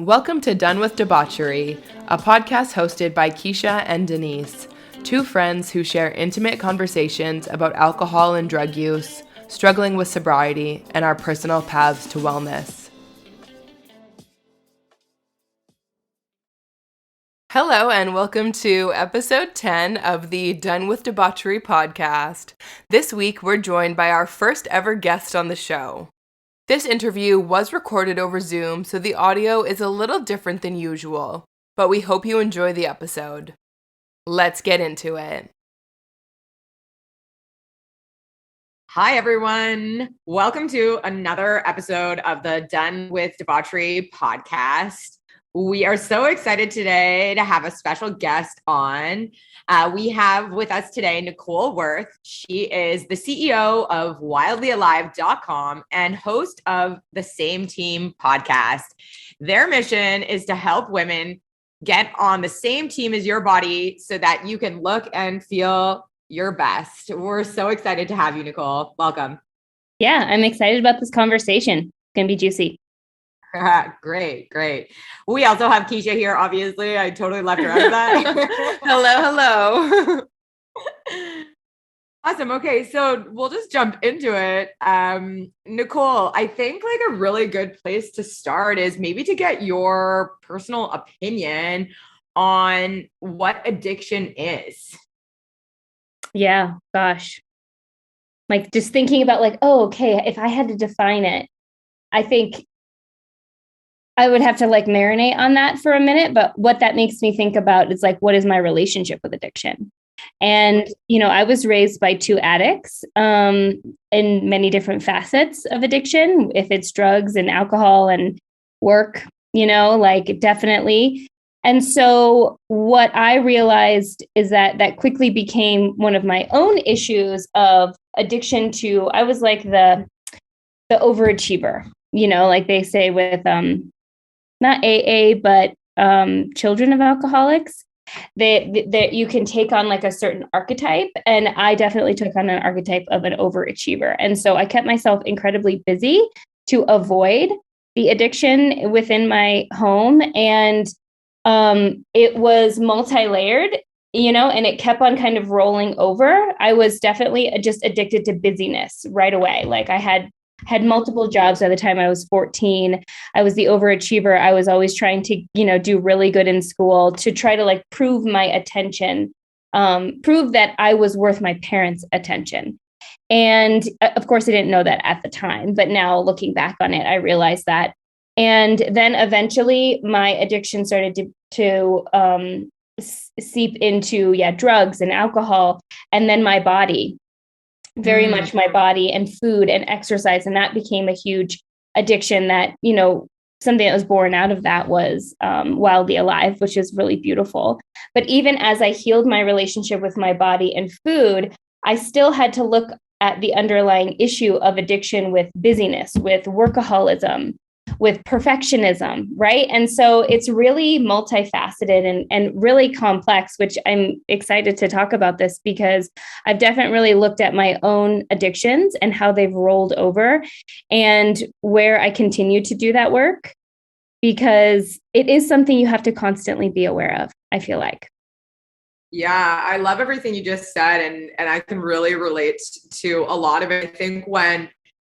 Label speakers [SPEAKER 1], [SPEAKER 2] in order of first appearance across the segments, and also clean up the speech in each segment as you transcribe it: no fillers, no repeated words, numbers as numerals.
[SPEAKER 1] Welcome to Done with Debauchery, a podcast hosted by Keisha and Denise, two friends who share intimate conversations about alcohol and drug use, struggling with sobriety, and our personal paths to wellness. Hello, and welcome to episode 10 of the Done with Debauchery podcast. This week, we're joined by our first ever guest on the show. This interview was recorded over Zoom, so the audio is a little different than usual, but we hope you enjoy the episode. Let's get into it.
[SPEAKER 2] Hi, everyone. Welcome to another episode of the Done with Debauchery podcast. We are so excited today to have a special guest on. We have with us today Nichole Wurth. She is the CEO of wildlyalive.com and host of the Same Team podcast. Their mission is to help women get on the same team as your body so that you can look and feel your best. We're so excited to have you, Nichole. Welcome.
[SPEAKER 3] Yeah, I'm excited about this conversation. It's going to be juicy.
[SPEAKER 2] Great. We also have Keisha here, obviously. I totally left her out of that.
[SPEAKER 1] Hello.
[SPEAKER 2] Awesome. Okay, so we'll just jump into it. Nichole, I think like a really good place to start is maybe to get your personal opinion on what addiction is.
[SPEAKER 3] Yeah, gosh. Like just thinking about like, oh, okay, if I had to define it, I think I would have to like marinate on that for a minute. But what that makes me think about is like, what is my relationship with addiction? And, you know, I was raised by two addicts in many different facets of addiction. If it's drugs and alcohol and work, you know, like definitely. And so what I realized is that quickly became one of my own issues of addiction to, I was like the overachiever, you know, like they say with not AA, but children of alcoholics, that you can take on like a certain archetype. And I definitely took on an archetype of an overachiever. And so I kept myself incredibly busy to avoid the addiction within my home. And it was multi-layered, you know, and it kept on kind of rolling over. I was definitely just addicted to busyness right away. Like I had multiple jobs by the time I was 14. I was the overachiever. I was always trying to, you know, do really good in school to try to like prove my attention, prove that I was worth my parents' attention. And of course, I didn't know that at the time, but now looking back on it, I realized that. And then eventually my addiction started to seep into, drugs and alcohol, and then my body. Very much my body and food and exercise. And that became a huge addiction that, you know, something that was born out of that was Wildly Alive, which is really beautiful. But even as I healed my relationship with my body and food, I still had to look at the underlying issue of addiction with busyness, with workaholism, with perfectionism, right? And so it's really multifaceted and really complex, which I'm excited to talk about this because I've definitely looked at my own addictions and how they've rolled over and where I continue to do that work, because it is something you have to constantly be aware of, I feel like.
[SPEAKER 2] Yeah, I love everything you just said. And I can really relate to a lot of it. I think when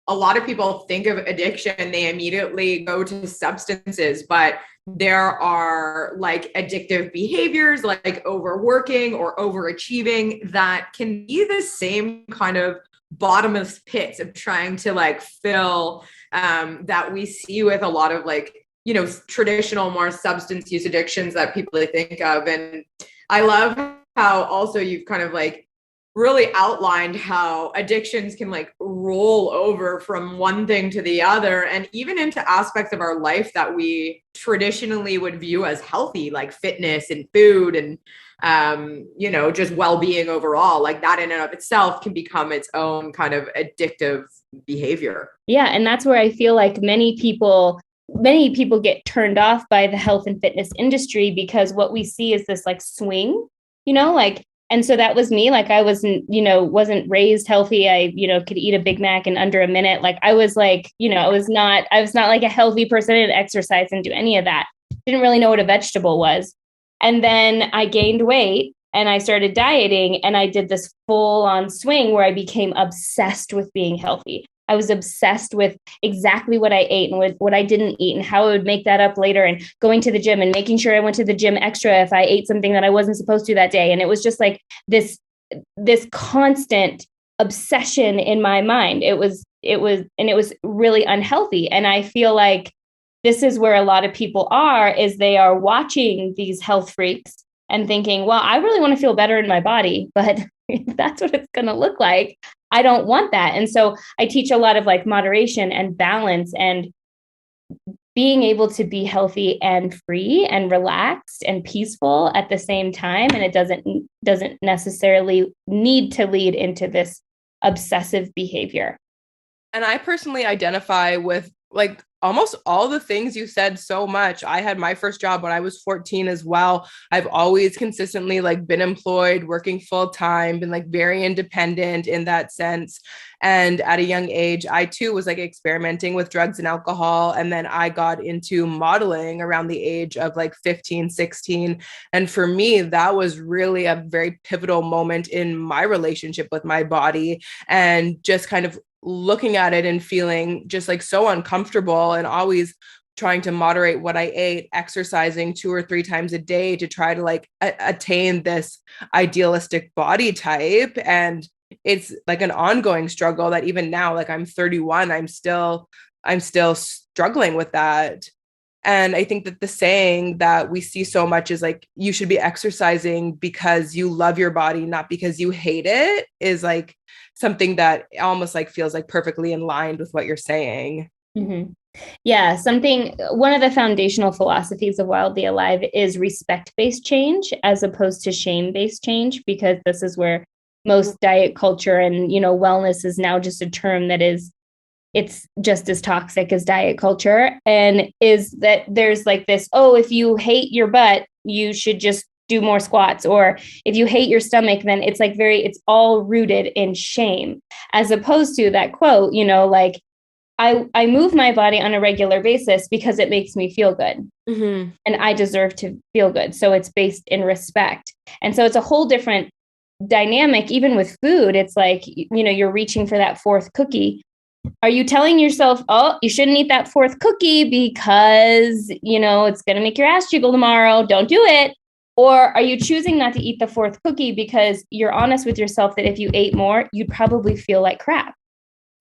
[SPEAKER 2] a lot of people think of addiction, they immediately go to substances, but there are like addictive behaviors like overworking or overachieving that can be the same kind of bottomless pits of trying to like fill that we see with a lot of like, you know, traditional, more substance use addictions that people think of. And I love how also you've kind of like really outlined how addictions can like roll over from one thing to the other and even into aspects of our life that we traditionally would view as healthy, like fitness and food and, you know, just well-being overall. Like that in and of itself can become its own kind of addictive behavior.
[SPEAKER 3] Yeah. And that's where I feel like many people get turned off by the health and fitness industry because what we see is this like swing, you know, like, and so that was me. Like I wasn't raised healthy. I, you know, could eat a Big Mac in under a minute. Like I was like, you know, I was not like a healthy person and exercise and do any of that. didn't really know what a vegetable was. And then I gained weight and I started dieting, and I did this full on swing where I became obsessed with being healthy. I was obsessed with exactly what I ate and what I didn't eat and how I would make that up later, and going to the gym and making sure I went to the gym extra if I ate something that I wasn't supposed to that day. And it was just like this constant obsession in my mind. It was really unhealthy. And I feel like this is where a lot of people is they are watching these health freaks and thinking, well, I really want to feel better in my body, but if that's what it's going to look like, I don't want that. And so I teach a lot of like moderation and balance and being able to be healthy and free and relaxed and peaceful at the same time. And it doesn't necessarily need to lead into this obsessive behavior.
[SPEAKER 1] And I personally identify with like almost all the things you said so much. I had my first job when I was 14 as well. I've always consistently like been employed, working full time, been like very independent in that sense. And at a young age, I too was like experimenting with drugs and alcohol. And then I got into modeling around the age of like 15, 16. And for me, that was really a very pivotal moment in my relationship with my body, and just kind of looking at it and feeling just like so uncomfortable, and always trying to moderate what I ate, exercising 2 or 3 times a day to try to like attain this idealistic body type. And it's like an ongoing struggle that even now, like I'm 31, I'm still struggling with that. And I think that the saying that we see so much is like, you should be exercising because you love your body, not because you hate it, is like something that almost like feels like perfectly in line with what you're saying.
[SPEAKER 3] Mm-hmm. Yeah, one of the foundational philosophies of Wildly Alive is respect-based change as opposed to shame-based change, because this is where most diet culture and, wellness is now just a term that it's just as toxic as diet culture, and is that there's like this, if you hate your butt, you should just do more squats, or if you hate your stomach, then it's like it's all rooted in shame, as opposed to that quote, like I move my body on a regular basis because it makes me feel good. Mm-hmm. And I deserve to feel good. So it's based in respect. And so it's a whole different dynamic, even with food. It's like, you're reaching for that 4th cookie. Are you telling yourself, you shouldn't eat that 4th cookie because, it's going to make your ass jiggle tomorrow. Don't do it. Or are you choosing not to eat the 4th cookie because you're honest with yourself that if you ate more, you'd probably feel like crap.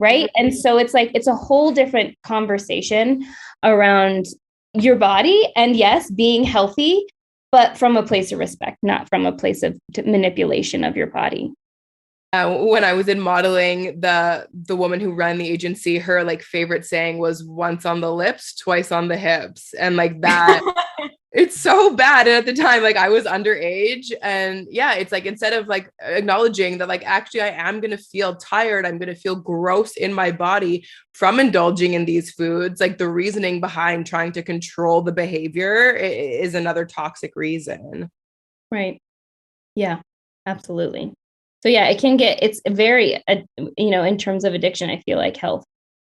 [SPEAKER 3] Right. And so it's like, it's a whole different conversation around your body, and yes, being healthy, but from a place of respect, not from a place of manipulation of your body.
[SPEAKER 1] When I was in modeling, the woman who ran the agency, her like favorite saying was once on the lips, twice on the hips. And like that, it's so bad. And at the time, like I was underage, and yeah, it's like, instead of like acknowledging that, like, actually I am going to feel tired, I'm going to feel gross in my body from indulging in these foods, like the reasoning behind trying to control the behavior is another toxic reason.
[SPEAKER 3] Right. Yeah, absolutely. So yeah, it's very, in terms of addiction, I feel like health.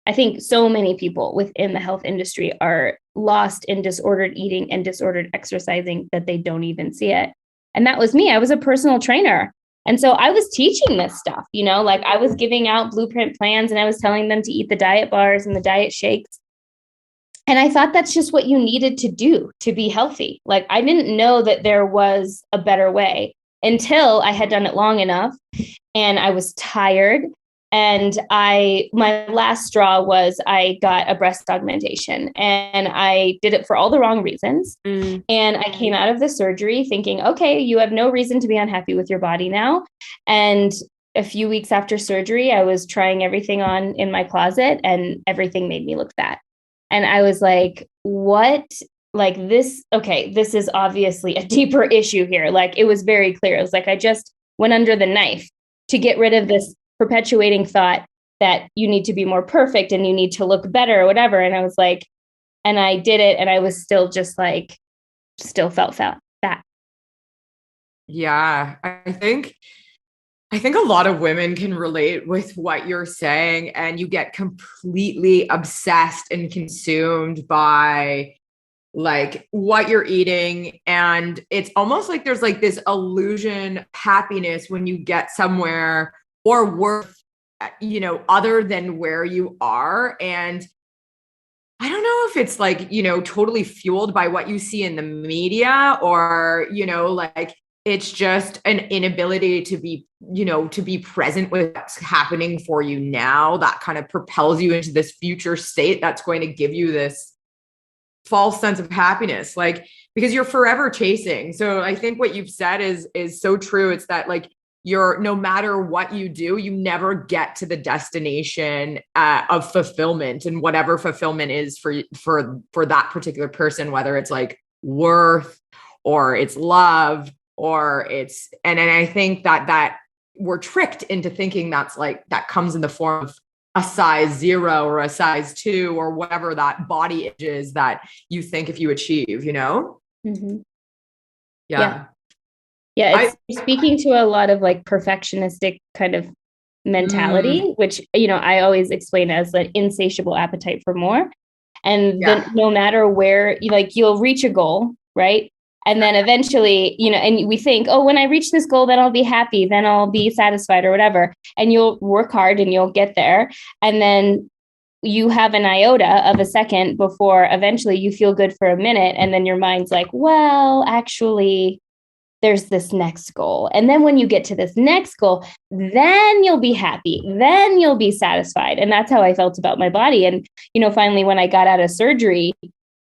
[SPEAKER 3] I think so many people within the health industry are lost in disordered eating and disordered exercising that they don't even see it. And that was me. I was a personal trainer. And so I was teaching this stuff, like I was giving out blueprint plans and I was telling them to eat the diet bars and the diet shakes. And I thought that's just what you needed to do to be healthy. Like I didn't know that there was a better way until I had done it long enough and I was tired. And my last straw was I got a breast augmentation, and I did it for all the wrong reasons. And I came out of the surgery thinking, okay, you have no reason to be unhappy with your body now. And a few weeks after surgery, I was trying everything on in my closet and everything made me look fat. And I was like, what? Like this, okay, this is obviously a deeper issue here. Like it was very clear. It was like, I just went under the knife to get rid of this perpetuating thought that you need to be more perfect and you need to look better or whatever. And I was like, and I did it. And I was still just like, still felt fat.
[SPEAKER 2] Yeah. I think a lot of women can relate with what you're saying, and you get completely obsessed and consumed by like what you're eating. And it's almost like there's like this illusion happiness when you get somewhere or worth, other than where you are. And I don't know if it's like, totally fueled by what you see in the media or, like it's just an inability to be present with what's happening for you now that kind of propels you into this future state that's going to give you this false sense of happiness, like, because you're forever chasing. So I think what you've said is so true. It's that like no matter what you do, you never get to the destination of fulfillment, and whatever fulfillment is for that particular person, whether it's like worth or it's love or it's, and I think that we're tricked into thinking that's like, that comes in the form of a size 0 or a size 2 or whatever that body is that you think if you achieve,
[SPEAKER 3] Mm-hmm.
[SPEAKER 2] Yeah.
[SPEAKER 3] Yeah, it's speaking to a lot of like perfectionistic kind of mentality, which, I always explain as an insatiable appetite for more. And then no matter where, like you'll reach a goal, right? And then eventually, and we think, oh, when I reach this goal, then I'll be happy, then I'll be satisfied or whatever. And you'll work hard and you'll get there. And then you have an iota of a second before eventually you feel good for a minute. And then your mind's like, well, actually, there's this next goal. And then when you get to this next goal, then you'll be happy. Then you'll be satisfied. And that's how I felt about my body. And, finally, when I got out of surgery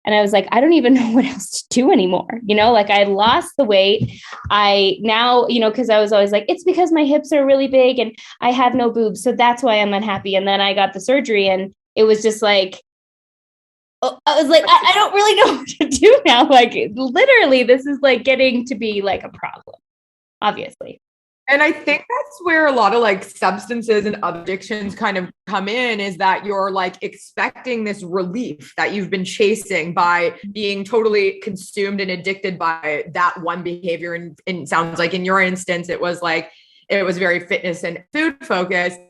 [SPEAKER 3] and I was like, I don't even know what else to do anymore. Like I lost the weight. I now, because I was always like, it's because my hips are really big and I have no boobs. So that's why I'm unhappy. And then I got the surgery and it was just like, I was like, I don't really know what to do now. Like literally, this is like getting to be like a problem, obviously.
[SPEAKER 2] And I think that's where a lot of like substances and other addictions kind of come in, is that you're like expecting this relief that you've been chasing by being totally consumed and addicted by that one behavior. And it sounds like in your instance, it was very fitness and food focused.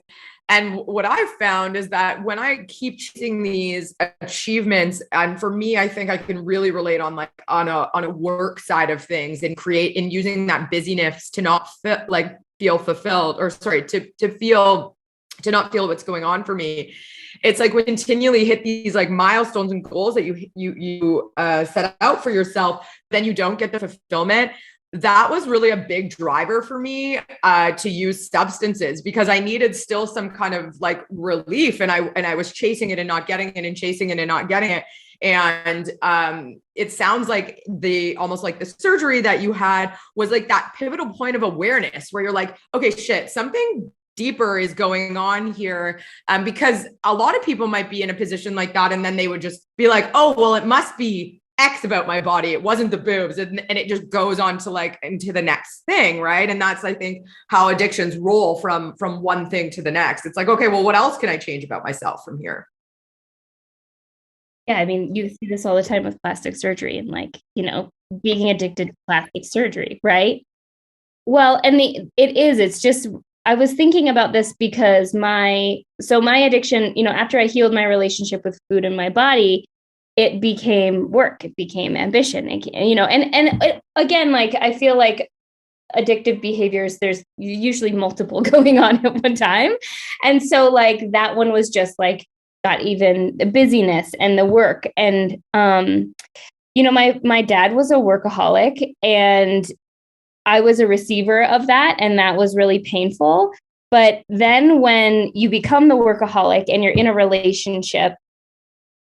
[SPEAKER 2] And what I've found is that when I keep chasing these achievements, and for me, I think I can really relate on a work side of things and using that busyness to not feel fulfilled, or sorry, to not feel what's going on for me. It's like we continually hit these like milestones and goals that you set out for yourself, then you don't get the fulfillment. That was really a big driver for me to use substances, because I needed still some kind of like relief, and I was chasing it and not getting it, and chasing it and not getting it. And it sounds like almost like the surgery that you had was like that pivotal point of awareness where you're like, okay, shit, something deeper is going on here. Because a lot of people might be in a position like that, and then they would just be like, oh, well, it must be X about my body. It wasn't the boobs. And it just goes on to like into the next thing. Right. And that's, I think, how addictions roll from one thing to the next. It's like, okay, well, what else can I change about myself from here?
[SPEAKER 3] Yeah. I mean, you see this all the time with plastic surgery and like, being addicted to plastic surgery. Right. Well, and it's just, I was thinking about this because my addiction, after I healed my relationship with food and my body, it became work, it became ambition, and again, like, I feel like addictive behaviors, there's usually multiple going on at one time. And so like that one was just like, got even the busyness and the work. And, my dad was a workaholic and I was a receiver of that. And that was really painful. But then when you become the workaholic and you're in a relationship,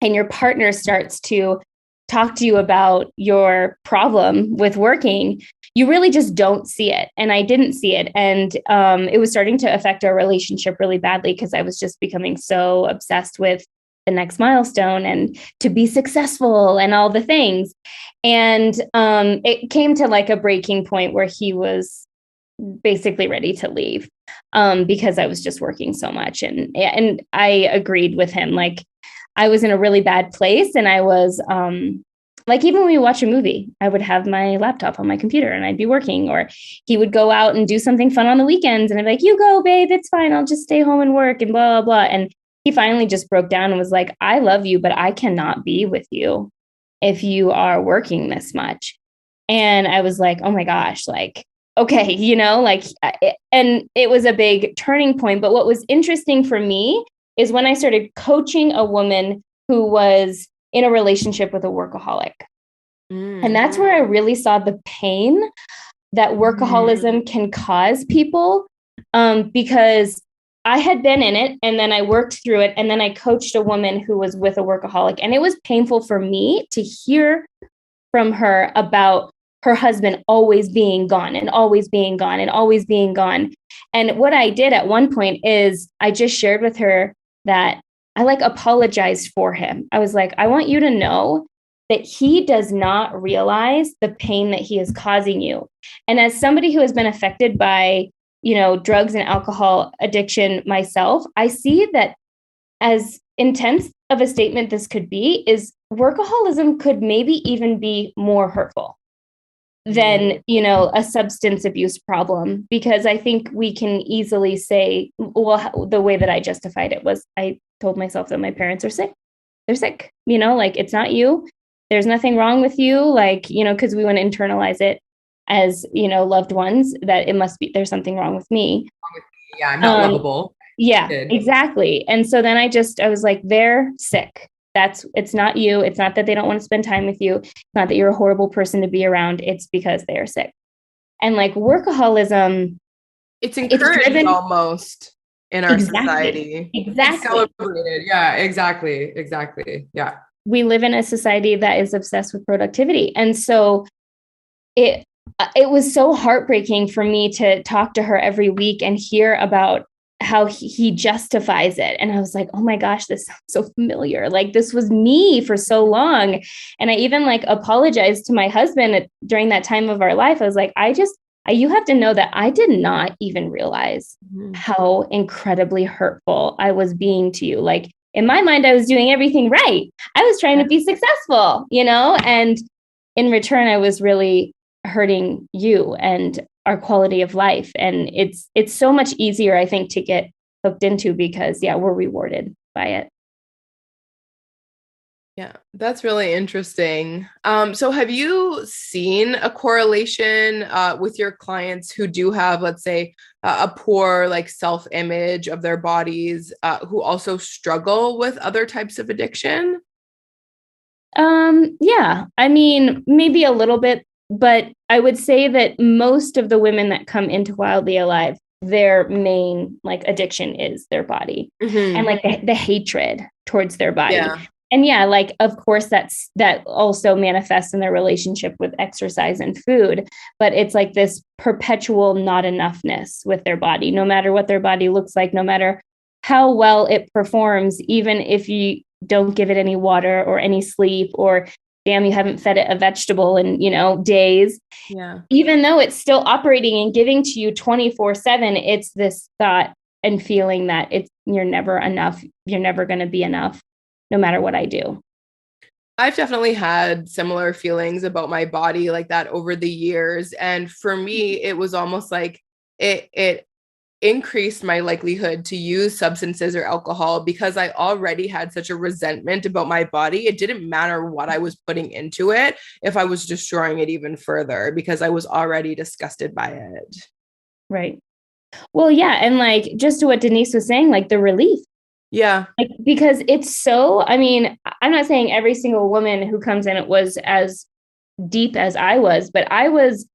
[SPEAKER 3] and your partner starts to talk to you about your problem with working, you really just don't see it. And I didn't see it. And it was starting to affect our relationship really badly because I was just becoming so obsessed with the next milestone and to be successful and all the things. And it came to like a breaking point where he was basically ready to leave because I was just working so much. And I agreed with him. Like, I was in a really bad place, and I was like, even when we watch a movie, I would have my laptop on my computer and I'd be working, or he would go out and do something fun on the weekends. And I'd be like, you go, babe, it's fine. I'll just stay home and work and blah, blah, blah. And he finally just broke down and was like, I love you, but I cannot be with you if you are working this much. And I was like, oh my gosh, like, okay, and it was a big turning point. But what was interesting for me is when I started coaching a woman who was in a relationship with a workaholic. And that's where I really saw the pain that workaholism can cause people, because I had been in it and then I worked through it. And then I coached a woman who was with a workaholic. And it was painful for me to hear from her about her husband always being gone and always being gone and always being gone. And what I did at one point is I just shared with her that I apologized for him. I was like, I want you to know that he does not realize the pain that he is causing you. And as somebody who has been affected by, drugs and alcohol addiction myself, I see that as intense of a statement this could be, is workaholism could maybe even be more hurtful than, a substance abuse problem, because I think we can easily say, well, the way that I justified it was I told myself that my parents are sick. They're sick, it's not you. There's nothing wrong with you. Because we want to internalize it as, loved ones, that it must be, there's something wrong with me.
[SPEAKER 2] Yeah, I'm not lovable.
[SPEAKER 3] Yeah, exactly. And so then I was like, they're sick. It's not you. It's not that they don't want to spend time with you. It's not that you're a horrible person to be around. It's because they are sick. And workaholism,
[SPEAKER 1] it's encouraged almost in our society.
[SPEAKER 3] Exactly.
[SPEAKER 2] It's celebrated. Yeah, exactly. Yeah.
[SPEAKER 3] We live in a society that is obsessed with productivity. And so it was so heartbreaking for me to talk to her every week and hear about how he justifies it. And I was like, oh my gosh, this sounds so familiar. This was me for so long. And I even apologized to my husband during that time of our life. I was like, you have to know that I did not even realize how incredibly hurtful I was being to you. In my mind, I was doing everything right. I was trying to be successful, and in return, I was really hurting you and our quality of life. And it's so much easier, I think, to get hooked into because, we're rewarded by it.
[SPEAKER 1] Yeah, that's really interesting. So have you seen a correlation with your clients who do have, let's say, a poor self-image of their bodies, who also struggle with other types of addiction?
[SPEAKER 3] Yeah, I mean, maybe a little bit, but I would say that most of the women that come into Wildly Alive, their main addiction is their body and the hatred towards their body.
[SPEAKER 1] Yeah.
[SPEAKER 3] And of course, that also manifests in their relationship with exercise and food. But it's this perpetual not enoughness with their body, no matter what their body looks like, no matter how well it performs, even if you don't give it any water or any sleep, or damn, you haven't fed it a vegetable in, days.
[SPEAKER 1] Yeah.
[SPEAKER 3] Even though it's still operating and giving to you 24/7, it's this thought and feeling that you're never enough. You're never going to be enough, no matter what I do.
[SPEAKER 1] I've definitely had similar feelings about my body like that over the years. And for me, it was almost like it increased my likelihood to use substances or alcohol because I already had such a resentment about my body. It didn't matter what I was putting into it if I was destroying it even further because I was already disgusted by it.
[SPEAKER 3] Right. Well, yeah. And just to what Denise was saying, the relief.
[SPEAKER 1] Yeah.
[SPEAKER 3] Because it's so, I mean, I'm not saying every single woman who comes in, it was as deep as I was, but I was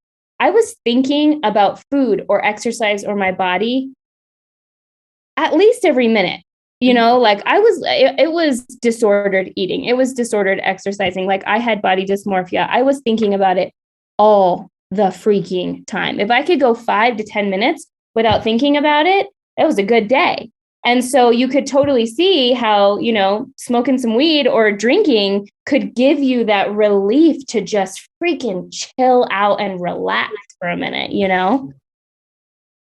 [SPEAKER 3] thinking about food or exercise or my body at least every minute, it was disordered eating. It was disordered exercising. I had body dysmorphia. I was thinking about it all the freaking time. If I could go 5 to 10 minutes without thinking about it, that was a good day. And so you could totally see how, smoking some weed or drinking could give you that relief to just freaking chill out and relax for a minute,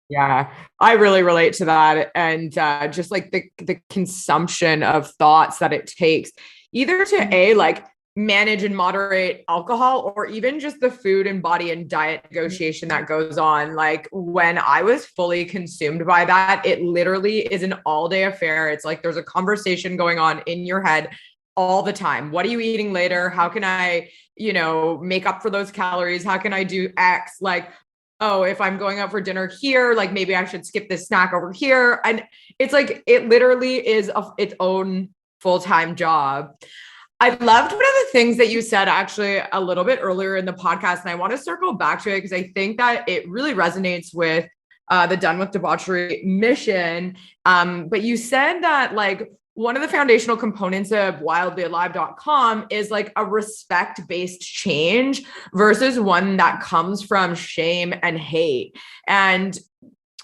[SPEAKER 2] Yeah, I really relate to that. And just the consumption of thoughts that it takes either to manage and moderate alcohol or even just the food and body and diet negotiation that goes on. When I was fully consumed by that, it literally is an all day affair. It's there's a conversation going on in your head all the time. What are you eating later? How can I, make up for those calories? How can I do X? Like, oh, if I'm going out for dinner here, like maybe I should skip this snack over here. And it's like, it literally is its own full-time job. I loved one of the things that you said actually a little bit earlier in the podcast, and I want to circle back to it because I think that it really resonates with the Done with Debauchery mission. But you said that like one of the foundational components of wildlyalive.com is like a respect-based change versus one that comes from shame and hate. And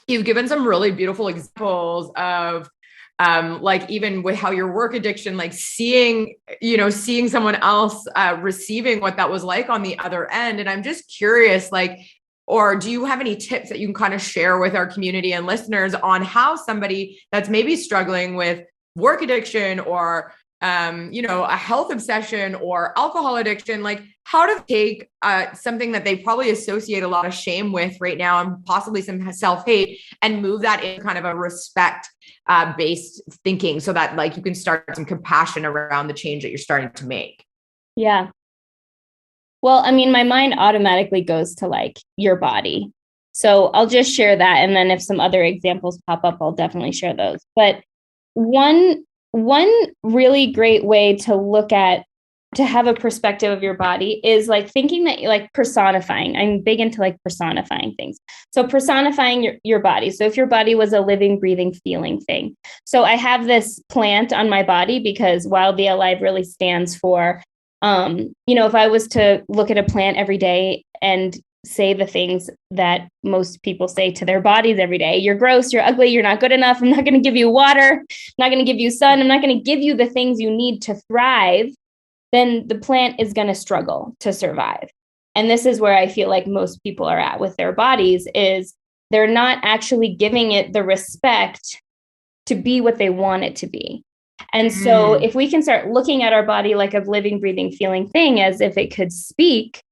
[SPEAKER 2] you've given some really beautiful examples of like even with how your work addiction, like seeing someone else receiving what that was like on the other end. And I'm just curious, like, or do you have any tips that you can kind of share with our community and listeners on how somebody that's maybe struggling with work addiction or a health obsession or alcohol addiction, like how to take something that they probably associate a lot of shame with right now and possibly some self-hate and move that in kind of a respect based thinking so that like you can start some compassion around the change that you're starting to make.
[SPEAKER 3] Yeah. Well, I mean, my mind automatically goes to like your body. So I'll just share that. And then if some other examples pop up, I'll definitely share those. But one really great way to have a perspective of your body is like thinking that like personifying. I'm big into like personifying things. So personifying your body. So if your body was a living, breathing, feeling thing. So I have this plant on my body because Wildly Alive really stands for, if I was to look at a plant every day and say the things that most people say to their bodies every day. You're gross, you're ugly, you're not good enough. I'm not going to give you water. I'm not going to give you sun. I'm not going to give you the things you need to thrive. Then the plant is going to struggle to survive. And this is where I feel like most people are at with their bodies is they're not actually giving it the respect to be what they want it to be. And so if we can start looking at our body like a living, breathing, feeling thing as if it could speak,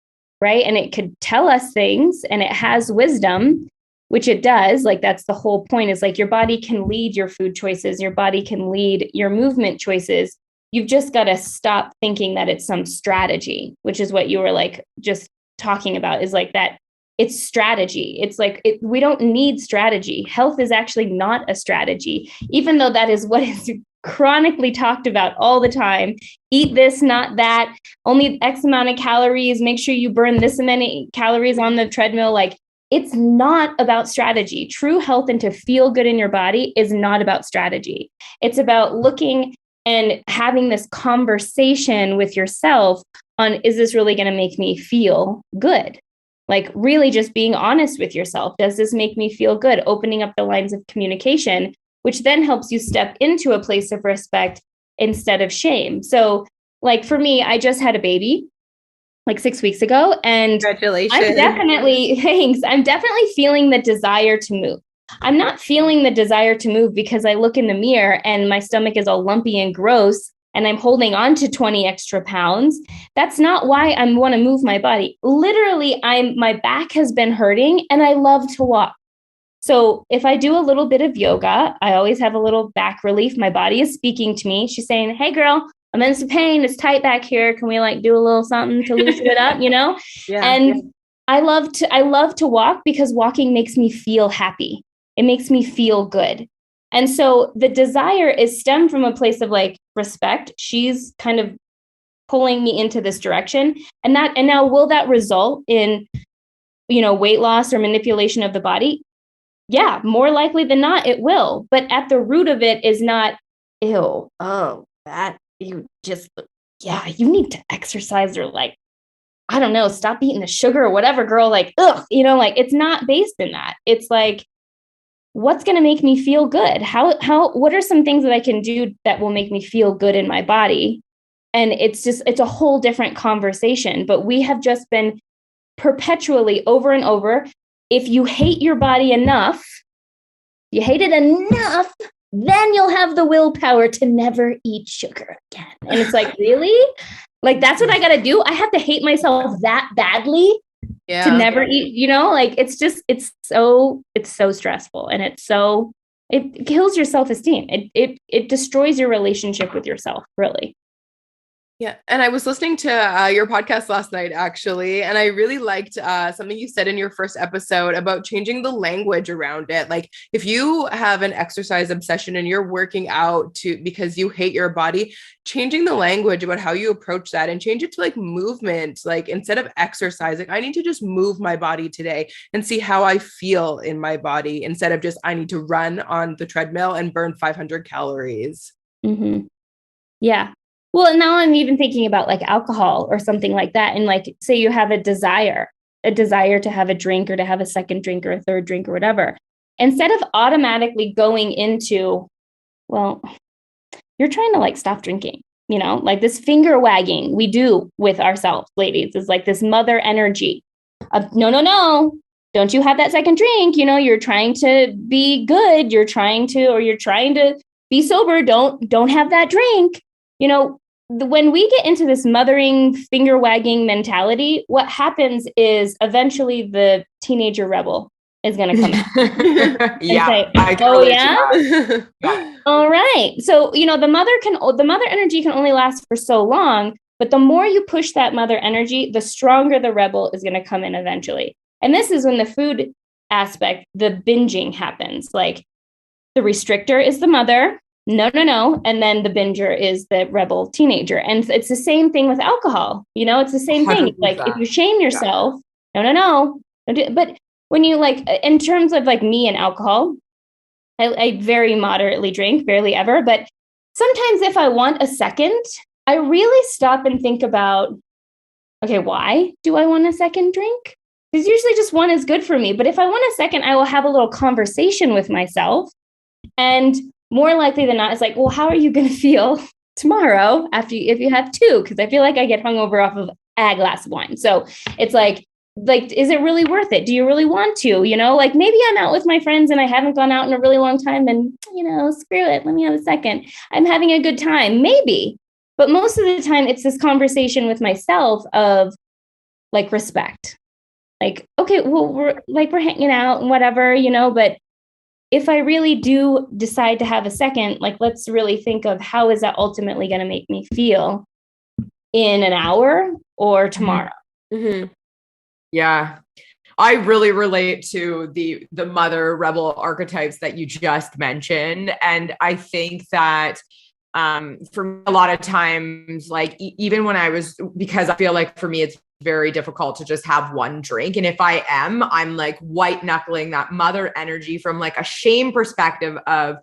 [SPEAKER 3] right? And it could tell us things and it has wisdom, which it does. Like that's the whole point is like your body can lead your food choices. Your body can lead your movement choices. You've just got to stop thinking that it's some strategy, which is what you were like just talking about is like that it's strategy. It's like we don't need strategy. Health is actually not a strategy, even though that is what is chronically talked about all the time. Eat this, not that, only X amount of calories, make sure you burn this many calories on the treadmill. Like it's not about strategy. True health and to feel good in your body is not about strategy. It's about looking and having this conversation with yourself on, is this really going to make me feel good? Like really just being honest with yourself. Does this make me feel good? Opening up the lines of communication, which then helps you step into a place of respect instead of shame. So like for me, I just had a baby like 6 weeks ago and
[SPEAKER 1] congratulations.
[SPEAKER 3] I'm definitely feeling the desire to move. I'm not feeling the desire to move because I look in the mirror and my stomach is all lumpy and gross and I'm holding on to 20 extra pounds. That's not why I want to move my body. Literally, my back has been hurting and I love to walk. So if I do a little bit of yoga, I always have a little back relief. My body is speaking to me. She's saying, hey girl, I'm in some pain. It's tight back here. Can we like do a little something to loosen it up,
[SPEAKER 1] Yeah.
[SPEAKER 3] And I love to walk because walking makes me feel happy. It makes me feel good. And so the desire is stemmed from a place of like respect. She's kind of pulling me into this direction. And now will that result in, weight loss or manipulation of the body? Yeah, more likely than not, it will. But at the root of it is not, ew, oh, that you just, yeah, you need to exercise or like, I don't know, stop eating the sugar or whatever, girl, like, ugh, like it's not based in that. It's like, what's going to make me feel good? What are some things that I can do that will make me feel good in my body? And it's a whole different conversation, but we have just been perpetually over and over. If you hate your body enough, then you'll have the willpower to never eat sugar again. And it's like, really? Like, that's what I got to do? I have to hate myself that badly to never eat, like, it's so stressful. And it kills your self-esteem. It destroys your relationship with yourself, really.
[SPEAKER 1] Yeah. And I was listening to your podcast last night, actually, and I really liked something you said in your first episode about changing the language around it. Like if you have an exercise obsession and you're working out because you hate your body, changing the language about how you approach that and change it to like movement, like instead of exercise, like I need to just move my body today and see how I feel in my body instead of just I need to run on the treadmill and burn 500 calories.
[SPEAKER 3] Mm-hmm. Yeah. Well, now I'm even thinking about like alcohol or something like that. And like, say you have a desire to have a drink or to have a second drink or a third drink or whatever. Instead of automatically going into, well, you're trying to like stop drinking, like this finger wagging we do with ourselves, ladies, is like this mother energy of no, don't you have that second drink? You're trying to be good. You're trying to be sober. Don't have that drink. When we get into this mothering, finger wagging mentality, what happens is eventually the teenager rebel is going to come out.
[SPEAKER 2] Yeah.
[SPEAKER 3] Say,
[SPEAKER 2] I can relate to
[SPEAKER 3] yeah. All right. So, the mother energy can only last for so long, but the more you push that mother energy, the stronger the rebel is going to come in eventually. And this is when the food aspect, the binging happens. Like the restrictor is the mother. No. And then the binger is the rebel teenager. And it's the same thing with alcohol. It's the same thing. Like if you shame yourself, no. But when you like, in terms of like me and alcohol, I very moderately drink, barely ever. But sometimes if I want a second, I really stop and think about, okay, why do I want a second drink? Because usually just one is good for me. But if I want a second, I will have a little conversation with myself. And more likely than not, it's like, well, how are you going to feel tomorrow if you have two? Because I feel like I get hungover off of a glass of wine. So it's like, is it really worth it? Do you really want to? Like maybe I'm out with my friends and I haven't gone out in a really long time and, screw it. Let me have a second. I'm having a good time. Maybe. But most of the time it's this conversation with myself of like respect. Like, okay, well, we're hanging out and whatever, but if I really do decide to have a second, like, let's really think of how is that ultimately going to make me feel in an hour or tomorrow?
[SPEAKER 2] Mm-hmm. Yeah. I really relate to the mother rebel archetypes that you just mentioned. And I think that for a lot of times, like even when because I feel like for me, it's very difficult to just have one drink. And if I'm like white knuckling that mother energy from like a shame perspective of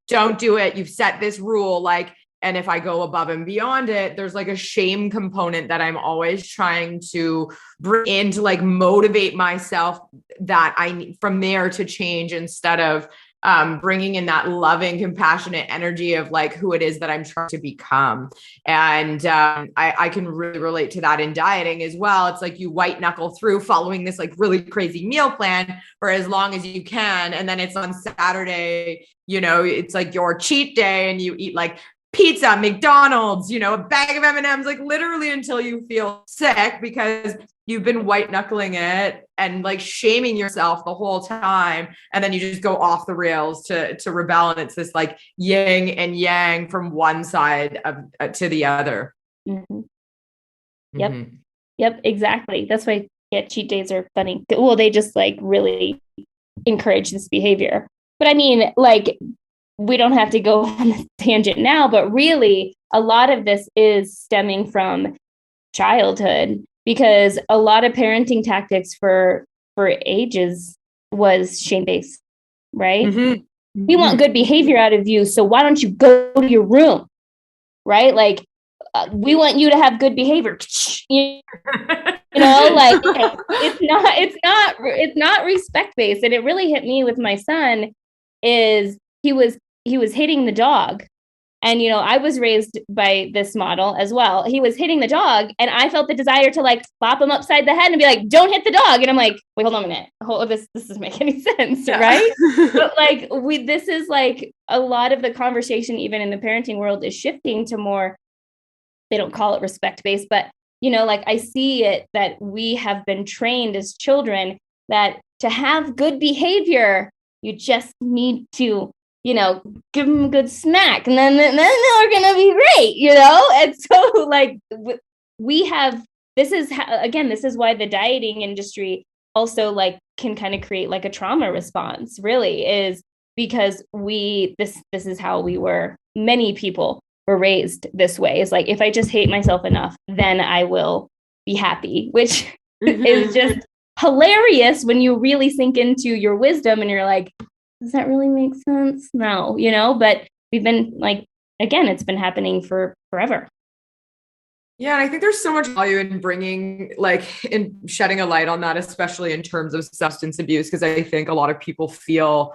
[SPEAKER 2] don't do it. You've set this rule. Like, and if I go above and beyond it, there's like a shame component that I'm always trying to bring in to like motivate myself that I need from there to change instead of bringing in that loving, compassionate energy of like who it is that I'm trying to become. And I can really relate to that in dieting as well. It's like you white knuckle through following this like really crazy meal plan for as long as you can. And then it's on Saturday, it's like your cheat day and you eat like pizza, McDonald's, a bag of M&Ms, like literally until you feel sick because you've been white knuckling it and like shaming yourself the whole time. And then you just go off the rails to rebel. And it's this like yin and yang from one side to the other.
[SPEAKER 3] Mm-hmm. Yep. Mm-hmm. Yep. Exactly. That's why cheat days are funny. Well, they just like really encourage this behavior. But I mean, like, we don't have to go on a tangent now, but really a lot of this is stemming from childhood because a lot of parenting tactics for ages was shame-based, right? Mm-hmm. We want good behavior out of you. So why don't you go to your room? Right? Like we want you to have good behavior. Like it's not respect-based. And it really hit me with my son is he was hitting the dog. And, I was raised by this model as well. He was hitting the dog and I felt the desire to like slap him upside the head and be like, don't hit the dog. And I'm like, wait, hold on a minute. This doesn't make any sense. Yeah. Right. But like this is like a lot of the conversation, even in the parenting world is shifting to more, they don't call it respect-based, but like I see it that we have been trained as children that to have good behavior, you just need to give them a good snack, and then they're going to be great, And so like this is why the dieting industry also like can kind of create like a trauma response, really, is because this is how many people were raised this way. It's like, if I just hate myself enough, then I will be happy, which is just hilarious when you really sink into your wisdom and you're like, does that really make sense? No, but we've been like, again, it's been happening for forever.
[SPEAKER 2] Yeah. And I think there's so much value in in shedding a light on that, especially in terms of substance abuse, because I think a lot of people feel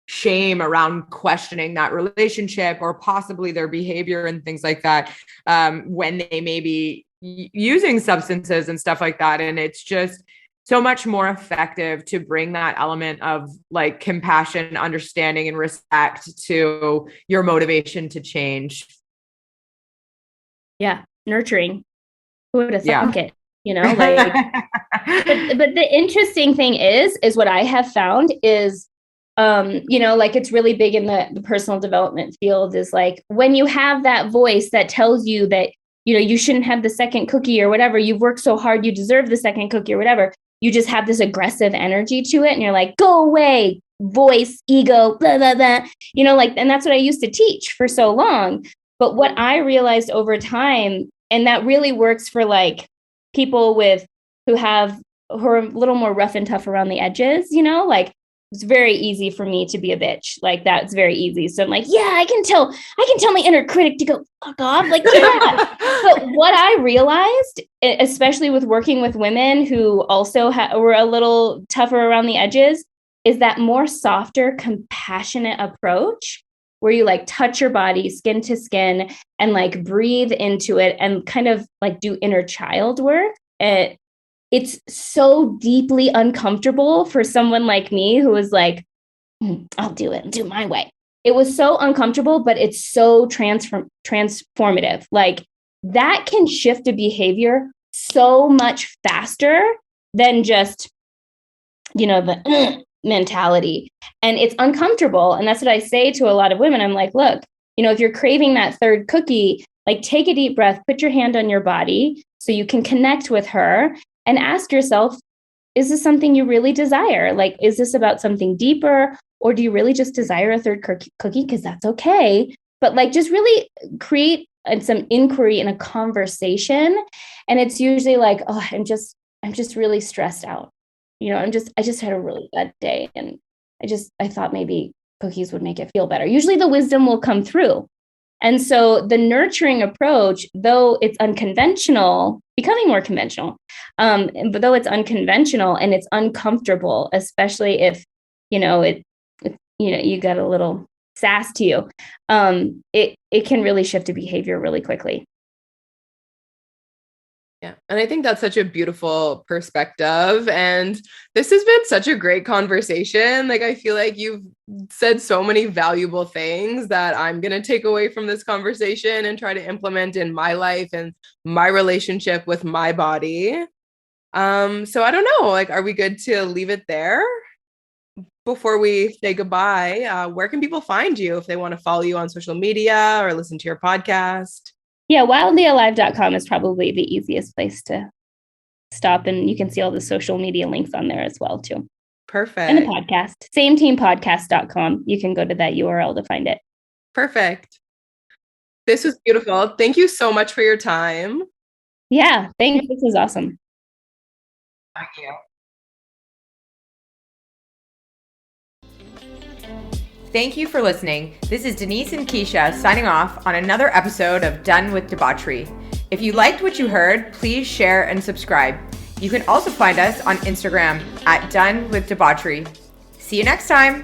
[SPEAKER 2] shame around questioning that relationship or possibly their behavior and things like that when they may be using substances and stuff like that. And it's just so much more effective to bring that element of like compassion, understanding, and respect to your motivation to change.
[SPEAKER 3] Yeah. Nurturing. Who would have thunk it? Like, but the interesting thing is what I have found is, like it's really big in the personal development field, is like when you have that voice that tells you that, you shouldn't have the second cookie or whatever, you've worked so hard, you deserve the second cookie or whatever, you just have this aggressive energy to it. And you're like, go away, voice, ego, blah, blah, blah, and that's what I used to teach for so long. But what I realized over time, and that really works for like people who are a little more rough and tough around the edges, like it's very easy for me to be a bitch. Like that's very easy. So I'm like, yeah, I can tell my inner critic to go fuck off. Like, yeah. But what I realized, especially with working with women who also were a little tougher around the edges, is that more softer, compassionate approach where you like touch your body skin to skin and like breathe into it and kind of like do inner child work. It's so deeply uncomfortable for someone like me who was like, I'll do it, do my way. It was so uncomfortable, but it's so transformative. Like that can shift a behavior so much faster than just, the mentality. And it's uncomfortable. And that's what I say to a lot of women. I'm like, look, if you're craving that third cookie, like take a deep breath, put your hand on your body so you can connect with her and ask yourself, is this something you really desire? Like, is this about something deeper? Or do you really just desire a third cookie? Because that's okay. But like, just really create some inquiry in a conversation. And it's usually like, oh, I'm just really stressed out. I just had a really bad day. And I thought maybe cookies would make it feel better. Usually the wisdom will come through. And so the nurturing approach, though it's unconventional, becoming more conventional, but though it's unconventional and it's uncomfortable, especially if, you got a little sass to you, it can really shift a behavior really quickly.
[SPEAKER 1] Yeah. And I think that's such a beautiful perspective. And this has been such a great conversation. Like, I feel like you've said so many valuable things that I'm going to take away from this conversation and try to implement in my life and my relationship with my body. So I don't know, like, are we good to leave it there? Before we say goodbye, where can people find you if they want to follow you on social media or listen to your podcast?
[SPEAKER 3] Yeah, wildlyalive.com is probably the easiest place to stop. And you can see all the social media links on there as well, too.
[SPEAKER 1] Perfect.
[SPEAKER 3] And the podcast, sameteampodcast.com. You can go to that URL to find it.
[SPEAKER 1] Perfect. This was beautiful. Thank you so much for your time.
[SPEAKER 3] Yeah, thank you. This was awesome.
[SPEAKER 2] Thank you. Thank you for listening. This is Denise and Keisha signing off on another episode of Done with Debauchery. If you liked what you heard, please share and subscribe. You can also find us on Instagram at Done with Debauchery. See you next time.